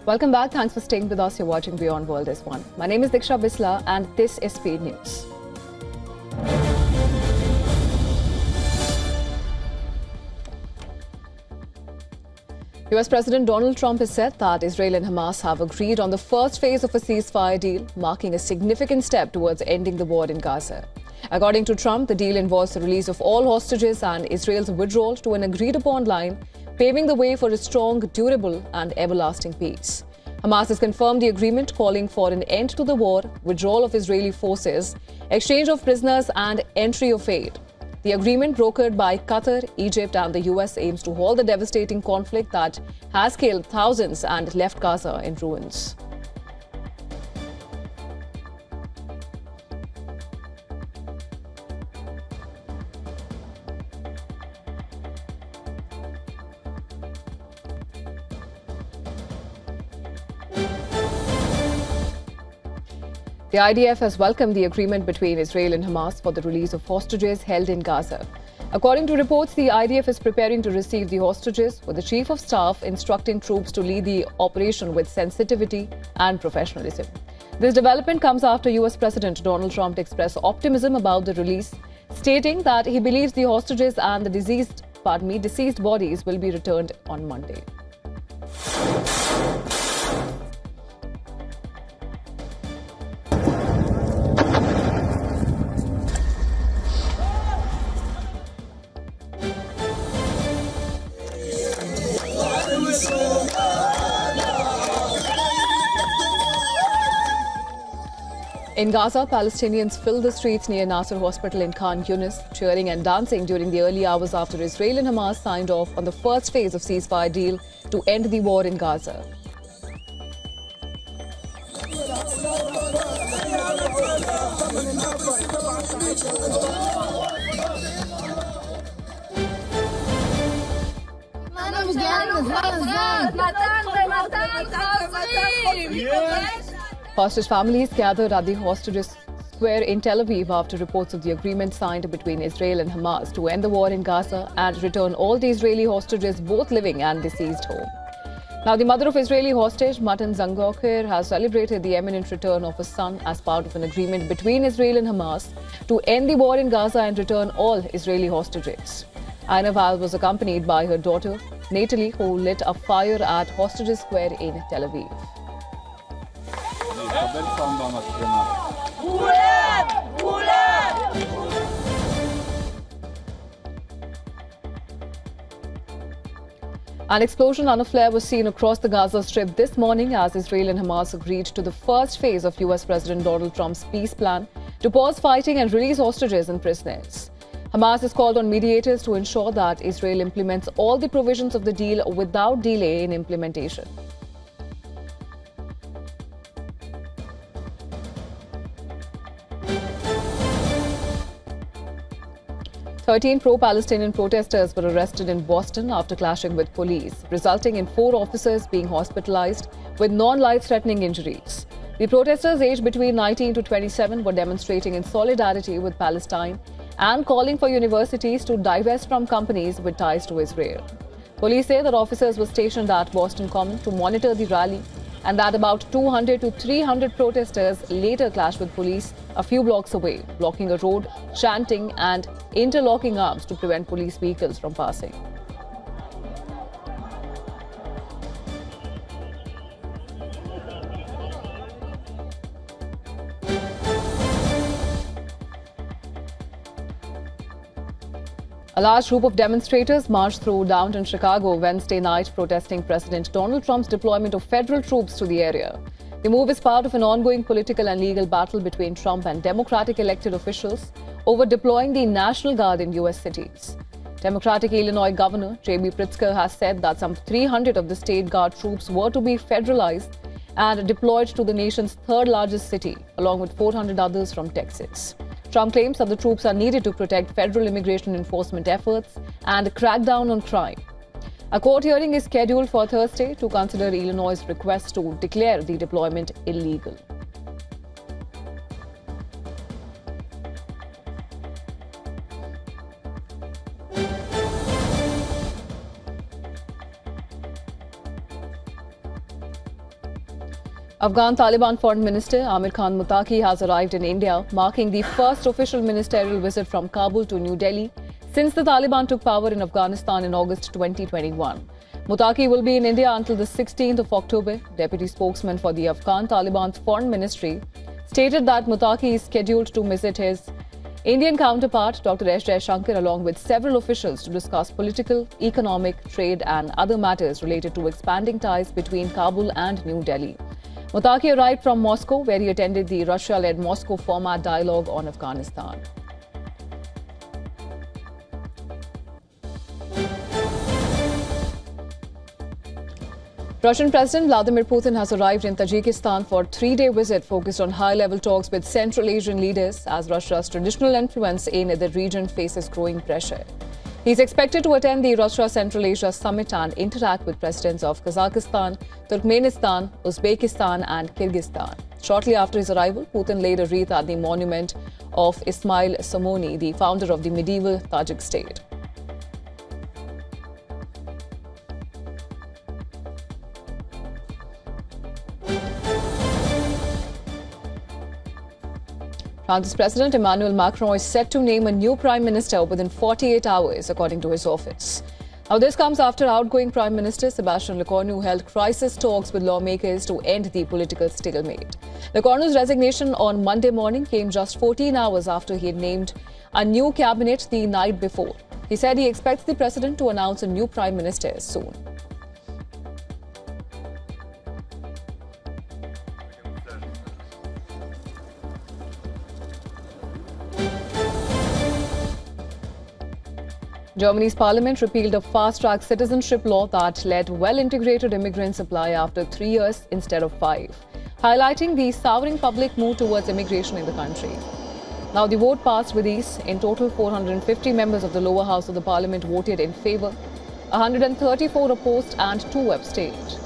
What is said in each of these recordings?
Welcome back. Thanks for staying with us. You're watching Beyond World is One. My name is Diksha Bisla and this is Speed News. US President Donald Trump has said that Israel and Hamas have agreed on the first phase of a ceasefire deal, marking a significant step towards ending the war in Gaza. According to Trump, the deal involves the release of all hostages and Israel's withdrawal to an agreed-upon line, paving the way for a strong, durable and everlasting peace. Hamas has confirmed the agreement, calling for an end to the war, withdrawal of Israeli forces, exchange of prisoners and entry of aid. The agreement, brokered by Qatar, Egypt and the US, aims to halt the devastating conflict that has killed thousands and left Gaza in ruins. The IDF has welcomed the agreement between Israel and Hamas for the release of hostages held in Gaza. According to reports, the IDF is preparing to receive the hostages, with the Chief of Staff instructing troops to lead the operation with sensitivity and professionalism. This development comes after US President Donald Trump expressed optimism about the release, stating that he believes the hostages and the deceased bodies will be returned on Monday. In Gaza, Palestinians filled the streets near Nasser Hospital in Khan Younis, cheering and dancing during the early hours after Israel and Hamas signed off on the first phase of ceasefire deal to end the war in Gaza. Hostage families gathered at the Hostages Square in Tel Aviv after reports of the agreement signed between Israel and Hamas to end the war in Gaza and return all the Israeli hostages, both living and deceased, home. Now, the mother of Israeli hostage, Matan Zangokher, has celebrated the imminent return of a son as part of an agreement between Israel and Hamas to end the war in Gaza and return all Israeli hostages. Aina Val was accompanied by her daughter, Natalie, who lit a fire at Hostages Square in Tel Aviv. An explosion and a flare was seen across the Gaza Strip this morning as Israel and Hamas agreed to the first phase of US President Donald Trump's peace plan to pause fighting and release hostages and prisoners. Hamas has called on mediators to ensure that Israel implements all the provisions of the deal without delay in implementation. Thirteen pro-Palestinian protesters were arrested in Boston after clashing with police, resulting in 4 officers being hospitalized with non-life-threatening injuries. The protesters, aged between 19 to 27, were demonstrating in solidarity with Palestine and calling for universities to divest from companies with ties to Israel. Police say that officers were stationed at Boston Common to monitor the rally and that about 200 to 300 protesters later clashed with police a few blocks away, blocking a road, chanting and interlocking arms to prevent police vehicles from passing. A large group of demonstrators marched through downtown Chicago Wednesday night protesting President Donald Trump's deployment of federal troops to the area. The move is part of an ongoing political and legal battle between Trump and Democratic elected officials over deploying the National Guard in U.S. cities. Democratic Illinois Governor J.B. Pritzker has said that some 300 of the state guard troops were to be federalized and deployed to the nation's third largest city, along with 400 others from Texas. Trump claims that the troops are needed to protect federal immigration enforcement efforts and crack down on crime. A court hearing is scheduled for Thursday to consider Illinois' request to declare the deployment illegal. Afghan Taliban Foreign Minister Amir Khan Muttaqi has arrived in India, marking the first official ministerial visit from Kabul to New Delhi since the Taliban took power in Afghanistan in August 2021. Muttaqi will be in India until the 16th of October. Deputy spokesman for the Afghan Taliban's Foreign Ministry stated that Muttaqi is scheduled to visit his Indian counterpart, Dr. S. Jaishankar, along with several officials to discuss political, economic, trade and other matters related to expanding ties between Kabul and New Delhi. Muttaqi arrived from Moscow, where he attended the Russia-led Moscow Format Dialogue on Afghanistan. Russian President Vladimir Putin has arrived in Tajikistan for a three-day visit focused on high-level talks with Central Asian leaders as Russia's traditional influence in the region faces growing pressure. He is expected to attend the Russia-Central Asia Summit and interact with presidents of Kazakhstan, Turkmenistan, Uzbekistan and Kyrgyzstan. Shortly after his arrival, Putin laid a wreath at the monument of Ismail Samoni, the founder of the medieval Tajik state. France's President Emmanuel Macron is set to name a new Prime Minister within 48 hours, according to his office. Now, this comes after outgoing Prime Minister Sébastien Lecornu held crisis talks with lawmakers to end the political stalemate. Lecornu's resignation on Monday morning came just 14 hours after he had named a new cabinet the night before. He said he expects the president to announce a new Prime Minister soon. Germany's parliament repealed a fast-track citizenship law that let well-integrated immigrants apply after 3 years instead of 5, highlighting the souring public mood towards immigration in the country. Now, the vote passed with ease. In total, 450 members of the lower house of the parliament voted in favour, 134 opposed and 2 abstained.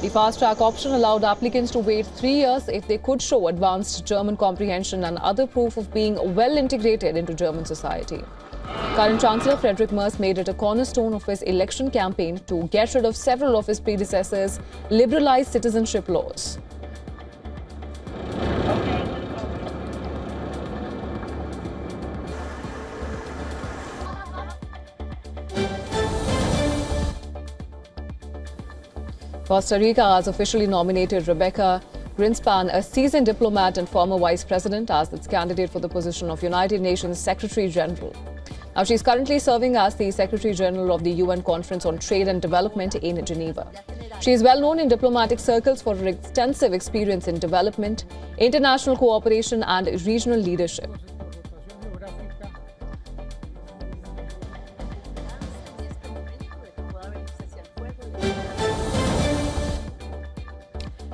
The fast-track option allowed applicants to wait 3 years if they could show advanced German comprehension and other proof of being well-integrated into German society. Current Chancellor Friedrich Merz made it a cornerstone of his election campaign to get rid of several of his predecessors' liberalized citizenship laws. Costa Rica has officially nominated Rebecca Greenspan, a seasoned diplomat and former vice president, as its candidate for the position of United Nations Secretary General. Now, she is currently serving as the Secretary General of the UN Conference on Trade and Development in Geneva. She is well known in diplomatic circles for her extensive experience in development, international cooperation and regional leadership.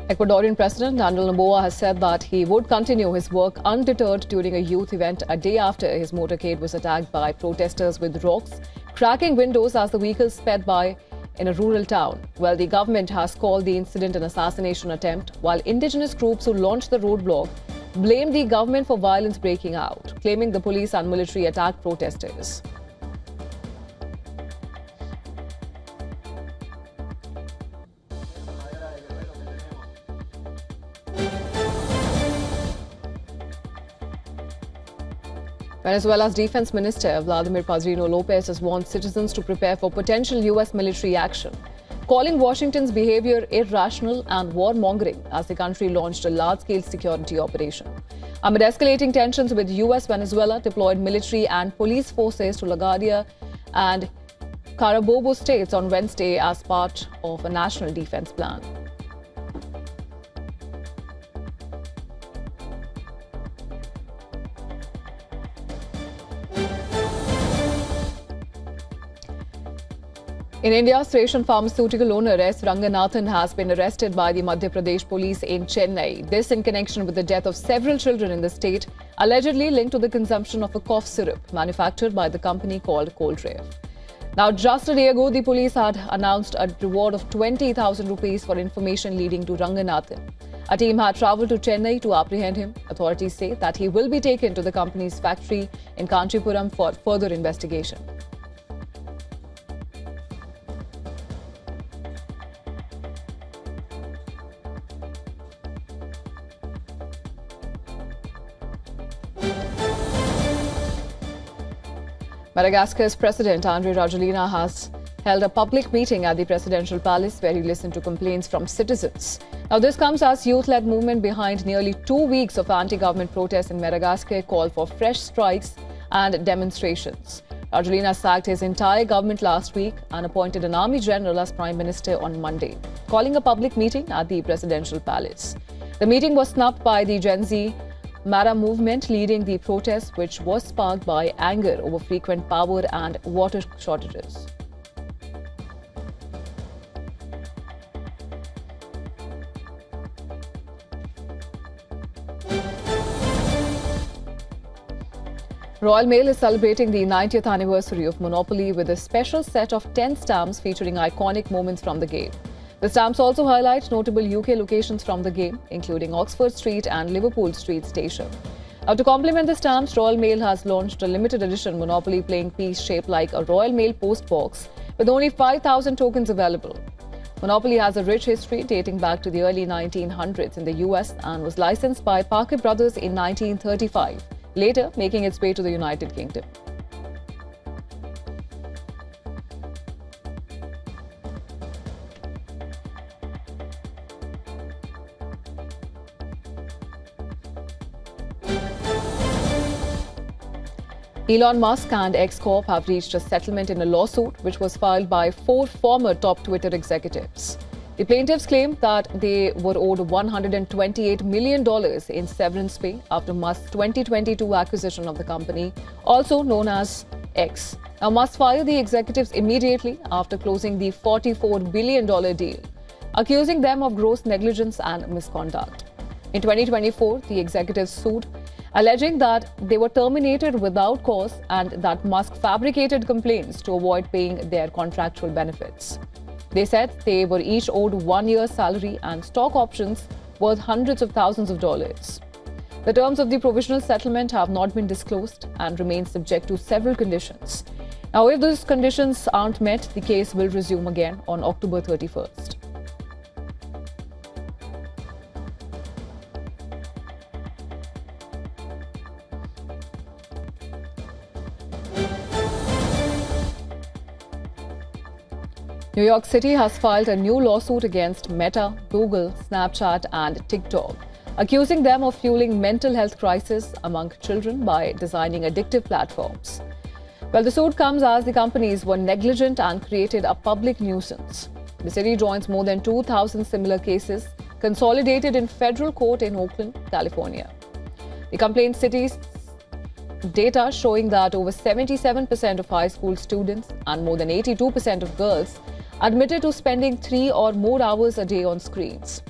Ecuadorian President Daniel Noboa has said that he would continue his work undeterred during a youth event a day after his motorcade was attacked by protesters with rocks, cracking windows as the vehicle sped by in a rural town. Well, the government has called the incident an assassination attempt, while indigenous groups who launched the roadblock blamed the government for violence breaking out, claiming the police and military attacked protesters. Venezuela's Defense Minister Vladimir Padrino Lopez has warned citizens to prepare for potential U.S. military action, calling Washington's behavior irrational and warmongering as the country launched a large-scale security operation. Amid escalating tensions with U.S., Venezuela deployed military and police forces to LaGuardia and Carabobo states on Wednesday as part of a national defense plan. In India, Thracian pharmaceutical owner S. Ranganathan has been arrested by the Madhya Pradesh police in Chennai. This in connection with the death of several children in the state, allegedly linked to the consumption of a cough syrup manufactured by the company called Coltrave. Now, just a day ago, the police had announced a reward of 20,000 rupees for information leading to Ranganathan. A team had travelled to Chennai to apprehend him. Authorities say that he will be taken to the company's factory in Kanchipuram for further investigation. Madagascar's President Andry Rajoelina has held a public meeting at the presidential palace where he listened to complaints from citizens. Now, this comes as youth-led movement behind nearly 2 weeks of anti-government protests in Madagascar called for fresh strikes and demonstrations. Rajoelina sacked his entire government last week and appointed an army general as prime minister on Monday, calling a public meeting at the presidential palace. The meeting was snubbed by the Gen Z Mara movement leading the protest, which was sparked by anger over frequent power and water shortages. Royal Mail is celebrating the 90th anniversary of Monopoly with a special set of 10 stamps featuring iconic moments from the game. The stamps also highlight notable UK locations from the game, including Oxford Street and Liverpool Street Station. Now, to complement the stamps, Royal Mail has launched a limited edition Monopoly playing piece shaped like a Royal Mail post box with only 5,000 tokens available. Monopoly has a rich history dating back to the early 1900s in the US and was licensed by Parker Brothers in 1935. Later making its way to the United Kingdom. Elon Musk and X Corp have reached a settlement in a lawsuit which was filed by 4 former top Twitter executives. The plaintiffs claim that they were owed $128 million in severance pay after Musk's 2022 acquisition of the company, also known as X. Now, Musk fired the executives immediately after closing the $44 billion deal, accusing them of gross negligence and misconduct. In 2024, the executives sued, alleging that they were terminated without cause and that Musk fabricated complaints to avoid paying their contractual benefits. They said they were each owed 1 year's salary and stock options worth hundreds of thousands of dollars. The terms of the provisional settlement have not been disclosed and remain subject to several conditions. Now, if those conditions aren't met, the case will resume again on October 31st. New York City has filed a new lawsuit against Meta, Google, Snapchat and TikTok, accusing them of fueling mental health crisis among children by designing addictive platforms. Well, the suit comes as the companies were negligent and created a public nuisance. The city joins more than 2,000 similar cases consolidated in federal court in Oakland, California. The complaint cites data showing that over 77% of high school students and more than 82% of girls admitted to spending 3 or more hours a day on screens,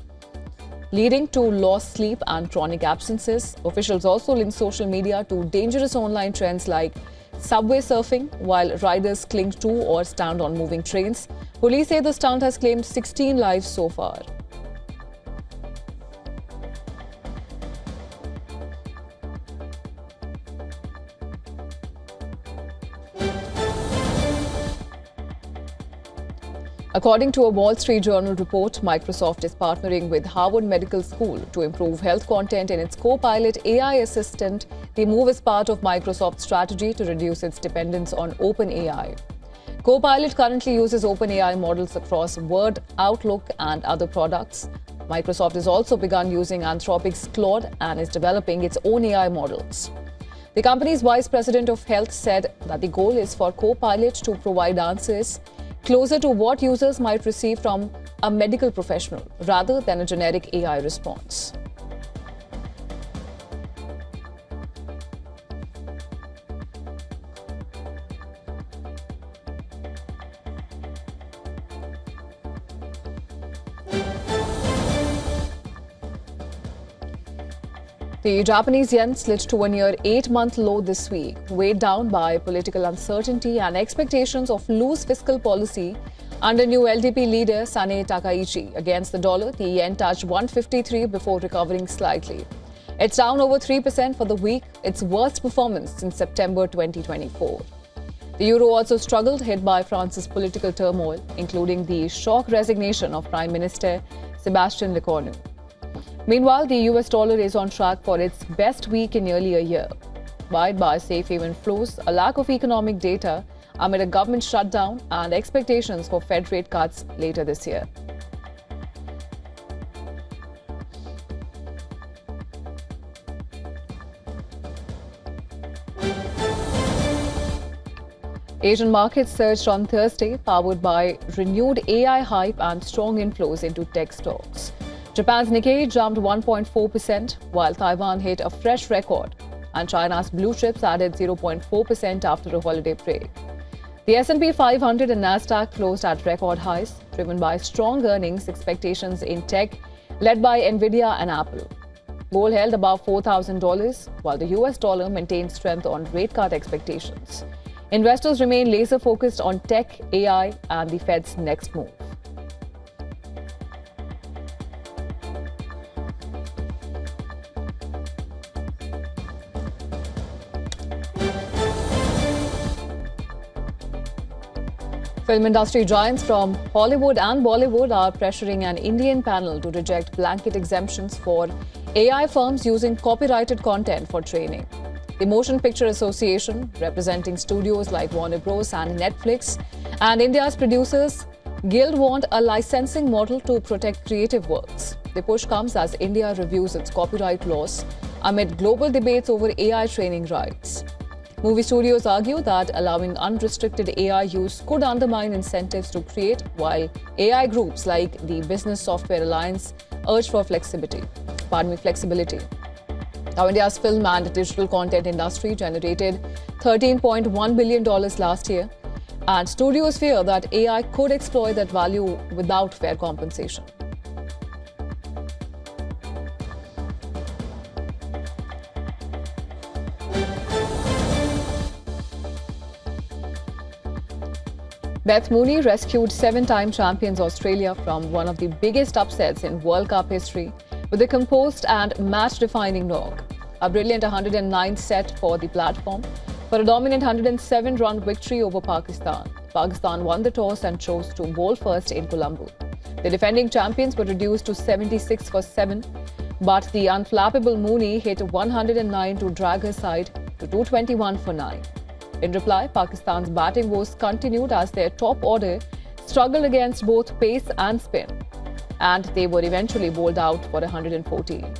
leading to lost sleep and chronic absences. Officials also link social media to dangerous online trends like subway surfing while riders cling to or stand on moving trains. Police say the stunt has claimed 16 lives so far. According to a Wall Street Journal report, Microsoft is partnering with Harvard Medical School to improve health content in its Copilot AI assistant. The move is part of Microsoft's strategy to reduce its dependence on OpenAI. Copilot currently uses OpenAI models across Word, Outlook, and other products. Microsoft has also begun using Anthropic's Claude and is developing its own AI models. The company's vice president of health said that the goal is for Copilot to provide answers closer to what users might receive from a medical professional rather than a generic AI response. The Japanese yen slid to a near 8-month low this week, weighed down by political uncertainty and expectations of loose fiscal policy under new LDP leader Sane Takaichi. Against the dollar, the yen touched 153 before recovering slightly. It's down over 3% for the week, its worst performance since September 2024. The euro also struggled, hit by France's political turmoil, including the shock resignation of Prime Minister Sébastien Lecornu. Meanwhile, the US dollar is on track for its best week in nearly a year. buoyed by safe haven flows, a lack of economic data amid a government shutdown, and expectations for Fed rate cuts later this year. Asian markets surged on Thursday, powered by renewed AI hype and strong inflows into tech stocks. Japan's Nikkei jumped 1.4%, while Taiwan hit a fresh record, and China's blue chips added 0.4% after a holiday break. The S&P 500 and Nasdaq closed at record highs, driven by strong earnings expectations in tech, led by Nvidia and Apple. Gold held above $4,000, while the US dollar maintained strength on rate cut expectations. Investors remain laser-focused on tech, AI, and the Fed's next move. Film industry giants from Hollywood and Bollywood are pressuring an Indian panel to reject blanket exemptions for AI firms using copyrighted content for training. The Motion Picture Association, representing studios like Warner Bros. And Netflix, and India's Producers Guild want a licensing model to protect creative works. The push comes as India reviews its copyright laws amid global debates over AI training rights. Movie studios argue that allowing unrestricted AI use could undermine incentives to create, while AI groups like the Business Software Alliance urge for flexibility. Now, India's film and digital content industry generated $13.1 billion last year, and studios fear that AI could exploit that value without fair compensation. Beth Mooney rescued 7-time champions Australia from one of the biggest upsets in World Cup history with a composed and match-defining knock. A brilliant 109th set for the platform for a dominant 107-run victory over Pakistan. Pakistan won the toss and chose to bowl first in Colombo. The defending champions were reduced to 76 for 7, but the unflappable Mooney hit 109 to drag her side to 221 for 9. In reply, Pakistan's batting woes continued as their top order struggled against both pace and spin, and they were eventually bowled out for 114.